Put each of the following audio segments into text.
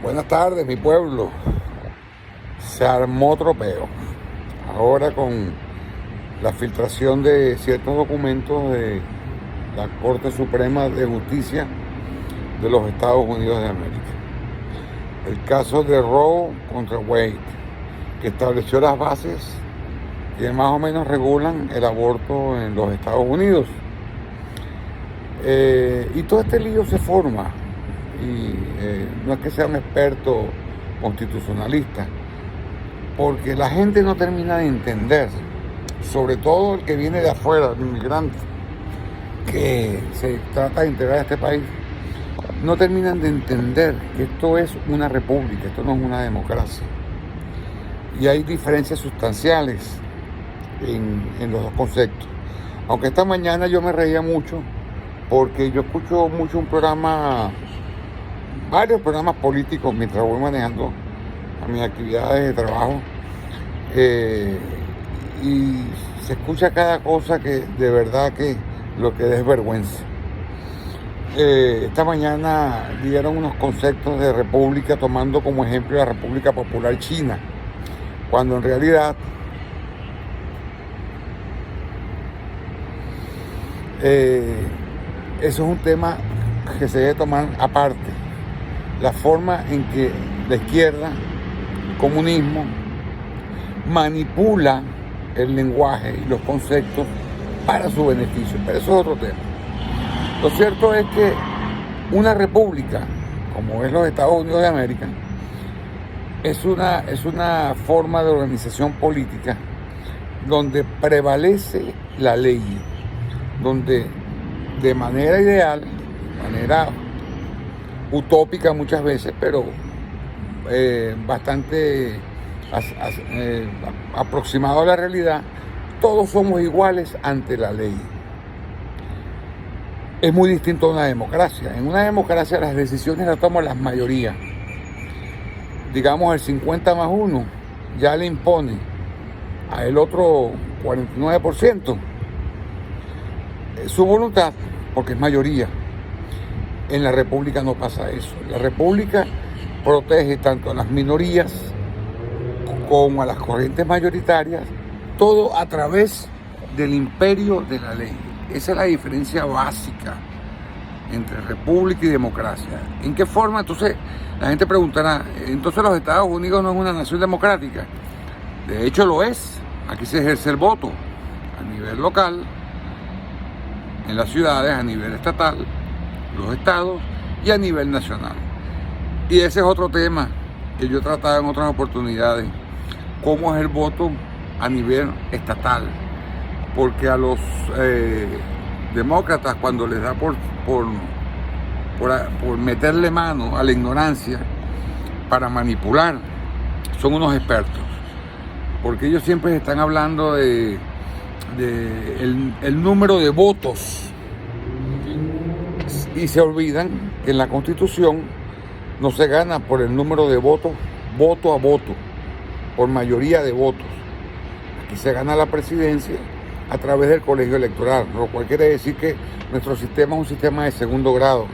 Buenas tardes, mi pueblo. Se armó tropeo. Ahora con la filtración de ciertos documentos de la Corte Suprema de Justicia de los Estados Unidos de América. El caso de Roe contra Wade, que estableció las bases que más o menos regulan el aborto en los Estados Unidos. Y todo este lío se forma. Y no es que sea un experto constitucionalista, porque la gente no termina de entender, sobre todo el que viene de afuera, el inmigrante, que se trata de integrar a este país, no terminan de entender que esto es una república, esto no es una democracia. Y hay diferencias sustanciales en los dos conceptos. Aunque esta mañana yo me reía mucho, porque yo escucho mucho varios programas políticos mientras voy manejando a mis actividades de trabajo, y se escucha cada cosa que de verdad que lo que es vergüenza. Esta mañana dieron unos conceptos de república tomando como ejemplo la República Popular China, cuando en realidad eso es un tema que se debe tomar aparte. La forma en que la izquierda, el comunismo, manipula el lenguaje y los conceptos para su beneficio, pero eso es otro tema. Lo cierto es que una república, como es los Estados Unidos de América, es una forma de organización política donde prevalece la ley, donde de manera ideal, de manera utópica muchas veces, pero bastante aproximado a la realidad, todos somos iguales ante la ley. Es muy distinto a una democracia. En una democracia las decisiones las toman las mayorías. Digamos, el 50+1 ya le impone a el otro 49% su voluntad, porque es mayoría. En la república no pasa eso. La república protege tanto a las minorías como a las corrientes mayoritarias, todo a través del imperio de la ley. Esa es la diferencia básica entre república y democracia. ¿En qué forma? Entonces, la gente preguntará, ¿entonces los Estados Unidos no es una nación democrática? De hecho lo es. Aquí se ejerce el voto a nivel local, en las ciudades, a nivel estatal, los estados y a nivel nacional. Y ese es otro tema que yo he tratado en otras oportunidades, cómo es el voto a nivel estatal, porque a los demócratas, cuando les da por meterle mano a la ignorancia para manipular, son unos expertos, porque ellos siempre están hablando de el número de votos y se olvidan que en la Constitución no se gana por el número de votos, voto a voto, por mayoría de votos. Aquí se gana la presidencia a través del colegio electoral, lo cual quiere decir que nuestro sistema es un sistema de segundo grado.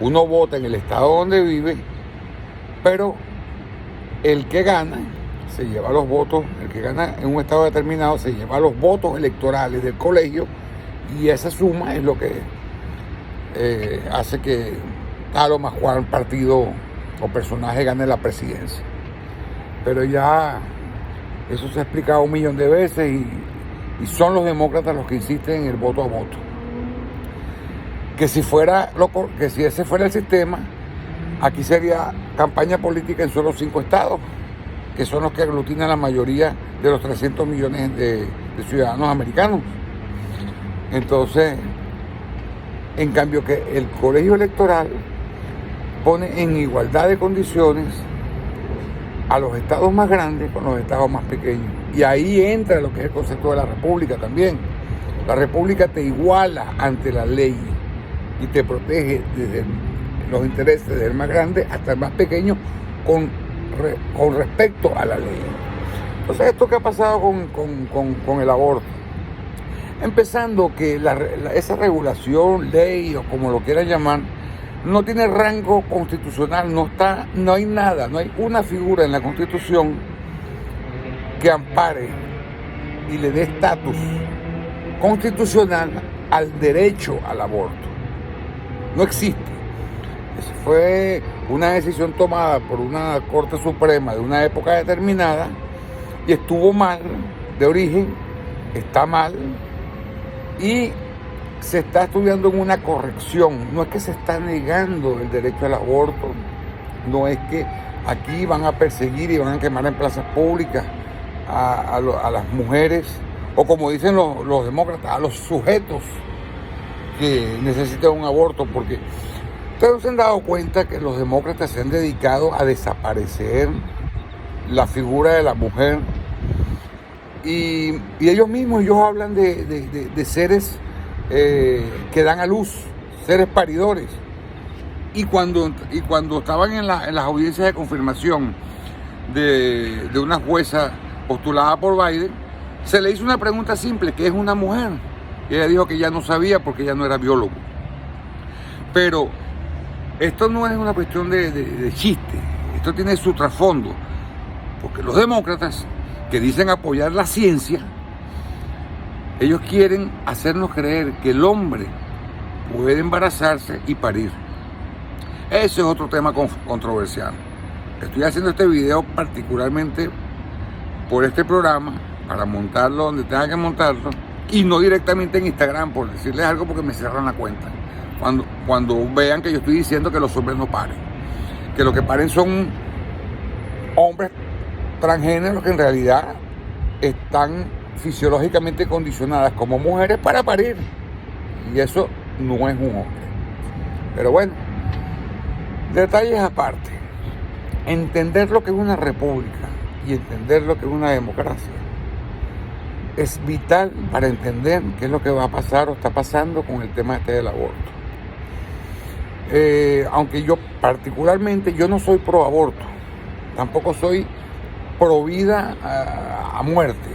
Uno vota en el estado donde vive, pero el que gana se lleva los votos, el que gana en un estado determinado se lleva los votos electorales del colegio, y esa suma es lo que hace que tal o más cual partido o personaje gane la presidencia. Pero ya eso se ha explicado 1.000.000 de veces, y son los demócratas los que insisten en el voto a voto. Que si ese fuera el sistema, aquí sería campaña política en solo 5 estados, que son los que aglutinan la mayoría de los 300 millones de ciudadanos americanos. Entonces, en cambio, que el colegio electoral pone en igualdad de condiciones a los estados más grandes con los estados más pequeños. Y ahí entra lo que es el concepto de la república también. La república te iguala ante la ley y te protege desde los intereses del más grande hasta el más pequeño con respecto a la ley. Entonces, esto que ha pasado con el aborto, empezando que esa regulación, ley o como lo quieran llamar, no tiene rango constitucional, no hay nada, no hay una figura en la Constitución que ampare y le dé estatus constitucional al derecho al aborto. No existe. Esa fue una decisión tomada por una Corte Suprema de una época determinada y estuvo mal de origen, está mal y se está estudiando en una corrección. No es que se está negando el derecho al aborto, no es que aquí van a perseguir y van a quemar en plazas públicas a las mujeres, o como dicen los demócratas, a los sujetos que necesitan un aborto, porque ustedes se han dado cuenta que los demócratas se han dedicado a desaparecer la figura de la mujer y ellos mismos hablan de seres que dan a luz, seres paridores. Y cuando estaban en las audiencias de confirmación de una jueza postulada por Biden, se le hizo una pregunta simple, ¿qué es una mujer? Y ella dijo que ya no sabía porque ella no era biólogo. Pero esto no es una cuestión de chiste, esto tiene su trasfondo, porque los demócratas que dicen apoyar la ciencia, ellos quieren hacernos creer que el hombre puede embarazarse y parir. Ese es otro tema controversial. Estoy haciendo este video particularmente por este programa, para montarlo donde tenga que montarlo, y no directamente en Instagram, por decirles algo, porque me cierran la cuenta. Cuando vean que yo estoy diciendo que los hombres no paren, que lo que paren son hombres transgéneros que en realidad están fisiológicamente condicionadas como mujeres para parir, y eso no es un hombre. Pero bueno, detalles aparte, entender lo que es una república y entender lo que es una democracia es vital para entender qué es lo que va a pasar o está pasando con el tema del aborto. Aunque yo particularmente, yo no soy pro aborto, tampoco soy pro vida a muerte.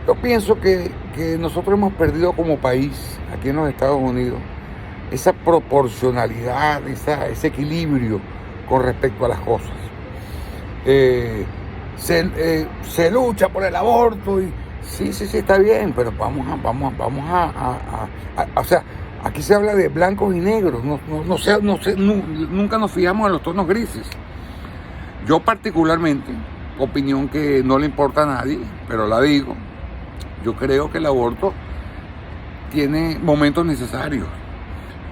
Yo pienso que nosotros hemos perdido como país, aquí en los Estados Unidos, esa proporcionalidad, ese equilibrio con respecto a las cosas. Se lucha por el aborto y sí, está bien, pero vamos a o sea, aquí se habla de blancos y negros, nunca nos fijamos en los tonos grises. Yo particularmente, opinión que no le importa a nadie, pero la digo, yo creo que el aborto tiene momentos necesarios.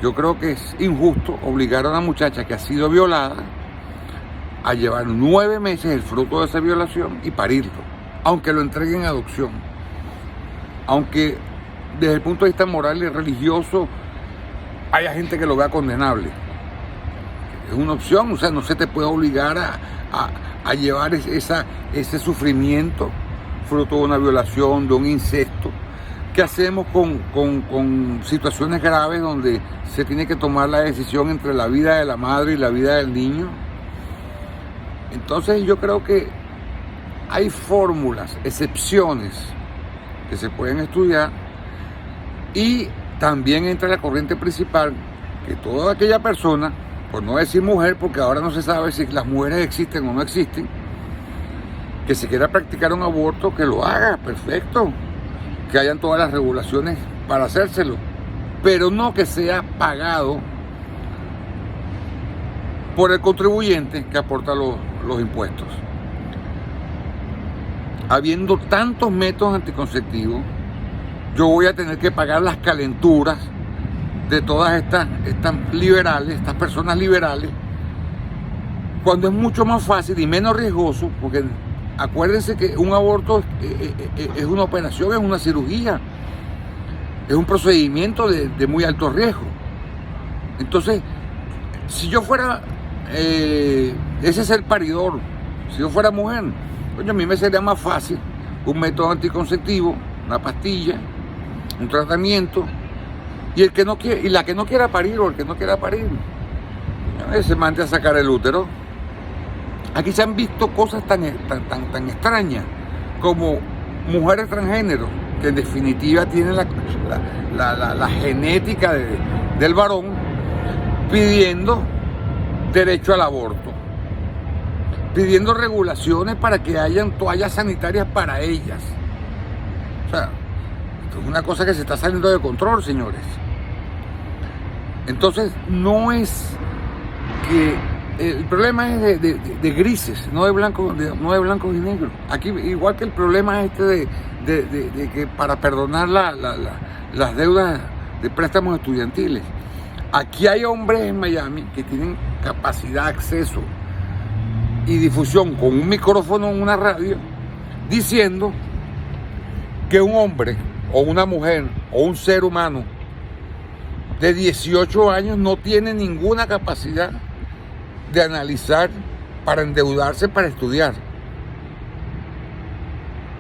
Yo creo que es injusto obligar a una muchacha que ha sido violada a llevar 9 meses el fruto de esa violación y parirlo, aunque lo entreguen en adopción. Aunque desde el punto de vista moral y religioso haya gente que lo vea condenable. Es una opción, o sea, no se te puede obligar a llevar ese sufrimiento fruto de una violación, de un incesto. ¿Qué hacemos con situaciones graves donde se tiene que tomar la decisión entre la vida de la madre y la vida del niño? Entonces yo creo que hay fórmulas, excepciones que se pueden estudiar, y también entra la corriente principal que toda aquella persona, por no decir mujer, porque ahora no se sabe si las mujeres existen o no existen, que se quiera practicar un aborto, que lo haga, perfecto, que hayan todas las regulaciones para hacérselo, pero no que sea pagado por el contribuyente que aporta los impuestos. Habiendo tantos métodos anticonceptivos, yo voy a tener que pagar las calenturas de todas estas liberales, estas personas liberales, cuando es mucho más fácil y menos riesgoso, porque acuérdense que un aborto es una operación, es una cirugía, es un procedimiento de muy alto riesgo. Entonces, si yo fuera, ese es el paridor, si yo fuera mujer, a mí me sería más fácil un método anticonceptivo, una pastilla, un tratamiento, y la que no quiera parir o el que no quiera parir, se mande a sacar el útero. Aquí se han visto cosas tan extrañas como mujeres transgénero, que en definitiva tienen la genética del varón, pidiendo derecho al aborto, pidiendo regulaciones para que hayan toallas sanitarias para ellas. O sea, esto es una cosa que se está saliendo de control, señores. Entonces, no es que el problema es de grises, no de blancos y negros. Aquí, igual que el problema de que para perdonar las deudas de préstamos estudiantiles, aquí hay hombres en Miami que tienen capacidad, acceso y difusión con un micrófono en una radio diciendo que un hombre o una mujer o un ser humano de 18 años no tiene ninguna capacidad de analizar para endeudarse para estudiar.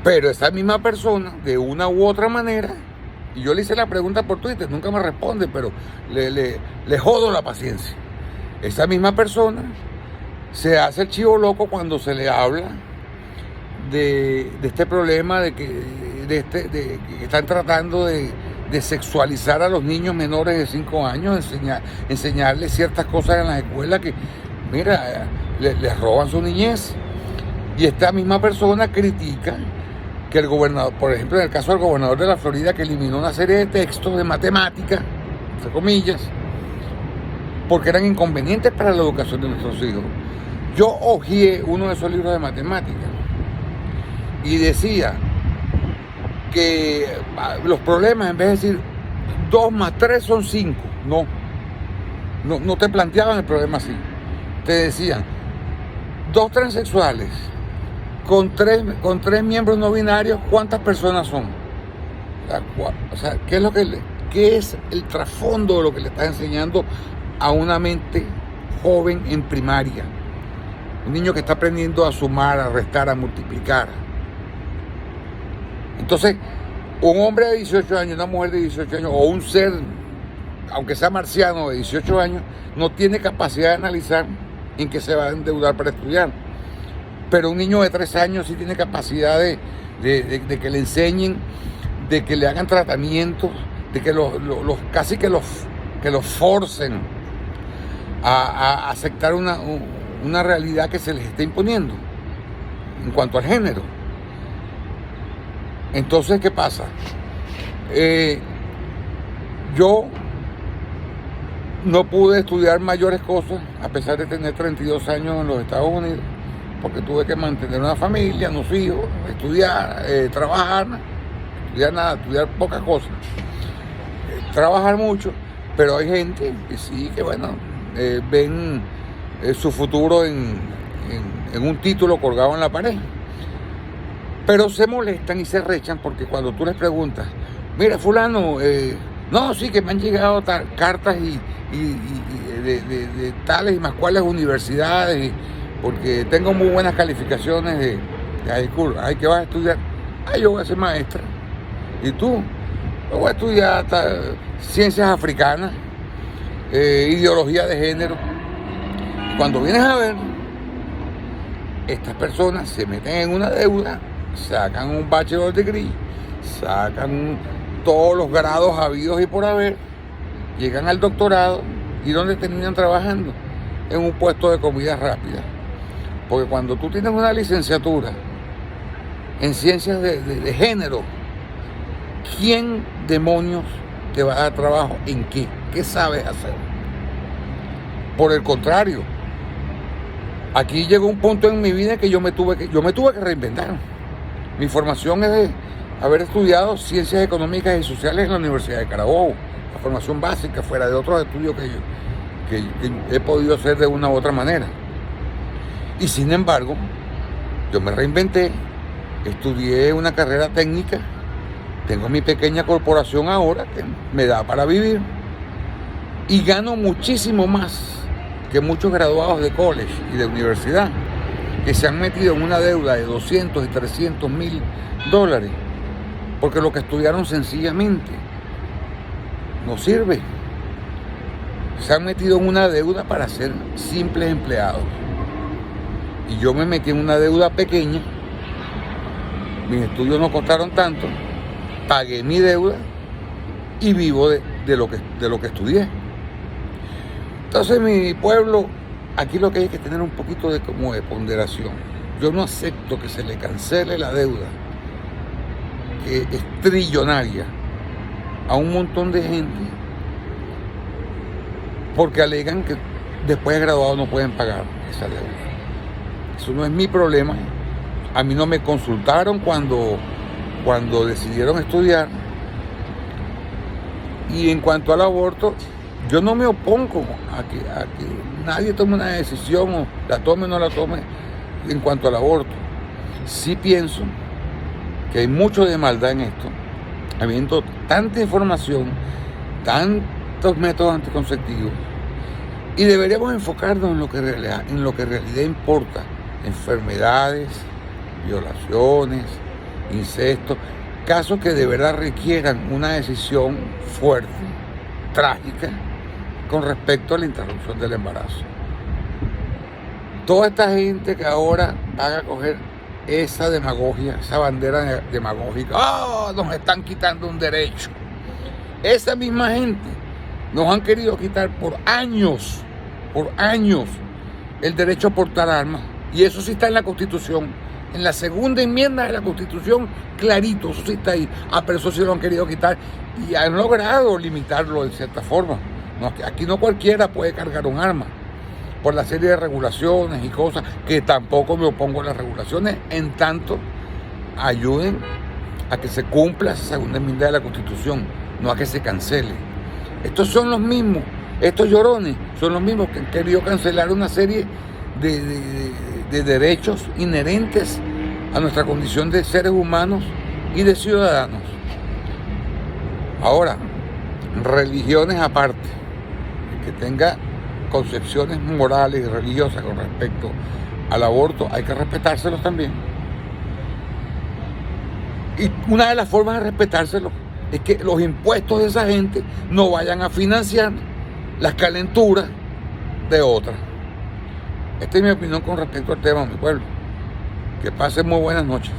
Pero esa misma persona, de una u otra manera, y yo le hice la pregunta por Twitter, nunca me responde, pero le jodo la paciencia. Esa misma persona se hace el chivo loco cuando se le habla de este problema de que están tratando de sexualizar a los niños menores de 5 años, enseñarles ciertas cosas en las escuelas que, mira, les roban su niñez. Y esta misma persona critica que el gobernador, por ejemplo, en el caso del gobernador de la Florida, que eliminó una serie de textos de matemáticas, entre comillas, porque eran inconvenientes para la educación de nuestros hijos. Yo hojeé uno de esos libros de matemáticas y decía que los problemas, en vez de decir 2 más 3 son 5, no te planteaban el problema así. Te decían 2 transexuales con tres miembros no binarios, ¿cuántas personas son? O sea, ¿qué es el trasfondo de lo que le estás enseñando a una mente joven en primaria? Un niño que está aprendiendo a sumar, a restar, a multiplicar. Entonces, un hombre de 18 años, una mujer de 18 años, o un ser, aunque sea marciano, de 18 años, no tiene capacidad de analizar en qué se va a endeudar para estudiar. Pero un niño de 3 años sí tiene capacidad de que le enseñen, de que le hagan tratamientos, de que casi que los forcen a aceptar una realidad que se les está imponiendo en cuanto al género. Entonces, ¿qué pasa? Yo no pude estudiar mayores cosas a pesar de tener 32 años en los Estados Unidos, porque tuve que mantener una familia, unos hijos, estudiar, trabajar, estudiar pocas cosas, trabajar mucho, pero hay gente que sí, que bueno, ven su futuro en un título colgado en la pared. Pero se molestan y se rechan porque cuando tú les preguntas, mira, fulano, no, sí, que me han llegado cartas de tales y más cuales universidades, porque tengo muy buenas calificaciones de high school. Ay, ¿qué vas a estudiar? Ay, yo voy a ser maestra. ¿Y tú? Yo voy a estudiar ciencias africanas, ideología de género. Y cuando vienes a ver, estas personas se meten en una deuda, sacan un bachelor degree, sacan todos los grados habidos y por haber, llegan al doctorado y ¿dónde terminan trabajando? En un puesto de comida rápida. Porque cuando tú tienes una licenciatura en ciencias de género, ¿quién demonios te va a dar trabajo? ¿En qué? ¿Qué sabes hacer? Por el contrario, aquí llegó un punto en mi vida que yo me tuve que reinventar. Mi formación es de haber estudiado ciencias económicas y sociales en la Universidad de Carabobo, la formación básica, fuera de otros estudios que he podido hacer de una u otra manera. Y sin embargo, yo me reinventé, estudié una carrera técnica, tengo mi pequeña corporación ahora que me da para vivir y gano muchísimo más que muchos graduados de college y de universidad que se han metido en una deuda de 200 y 300 mil dólares porque lo que estudiaron sencillamente no sirve. Se han metido en una deuda para ser simples empleados. Y yo me metí en una deuda pequeña, mis estudios no costaron tanto, pagué mi deuda y vivo de lo que estudié. Entonces, mi pueblo, aquí lo que hay que tener un poquito de como de ponderación. Yo no acepto que se le cancele la deuda, que es trillonaria, a un montón de gente, porque alegan que después de graduado no pueden pagar esa deuda. Eso no es mi problema. A mí no me consultaron cuando decidieron estudiar. Y en cuanto al aborto, yo no me opongo a que nadie tome una decisión, o la tome o no la tome, en cuanto al aborto. Sí pienso que hay mucho de maldad en esto, habiendo tanta información, tantos métodos anticonceptivos, y deberíamos enfocarnos en lo que en realidad importa: enfermedades, violaciones, incestos, casos que de verdad requieran una decisión fuerte, trágica, con respecto a la interrupción del embarazo. Toda esta gente que ahora van a coger esa demagogia, esa bandera demagógica, nos están quitando un derecho. Esa misma gente nos han querido quitar por años, el derecho a portar armas. Y eso sí está en la Constitución. En la segunda enmienda de la Constitución, clarito, eso sí está ahí. Pero eso sí lo han querido quitar y han logrado limitarlo de cierta forma. No, aquí no cualquiera puede cargar un arma, por la serie de regulaciones y cosas, que tampoco me opongo a las regulaciones, en tanto ayuden a que se cumpla esa segunda enmienda de la Constitución, no a que se cancele. Estos son los mismos, estos llorones son los mismos que han querido cancelar una serie de derechos inherentes a nuestra condición de seres humanos y de ciudadanos. Ahora, religiones aparte, que tenga concepciones morales y religiosas con respecto al aborto, hay que respetárselos también. Y una de las formas de respetárselos es que los impuestos de esa gente no vayan a financiar las calenturas de otras. Esta es mi opinión con respecto al tema, mi pueblo. Que pasen muy buenas noches.